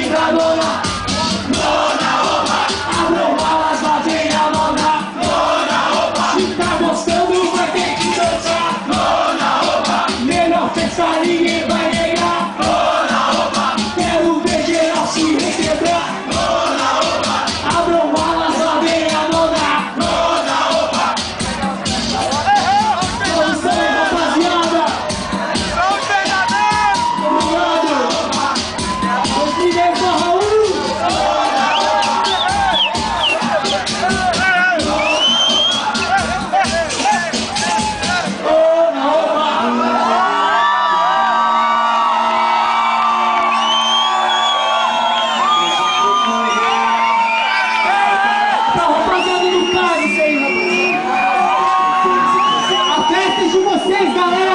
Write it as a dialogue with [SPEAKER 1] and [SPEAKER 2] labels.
[SPEAKER 1] entra nona. Nona, opa, abram balas, lá vem a nona. Nona, opa, se tá gostando vai ter que dançar. Nona, opa, melhor festa ninguém vai negar. Nona, opa, quero ver geral se requebrar. Nona, opa, abram balas, lá vem a nona. Nona, opa, vamos aí, rapaziada. Obrigado. 2010 do Raul. A festa é de vocês, galera!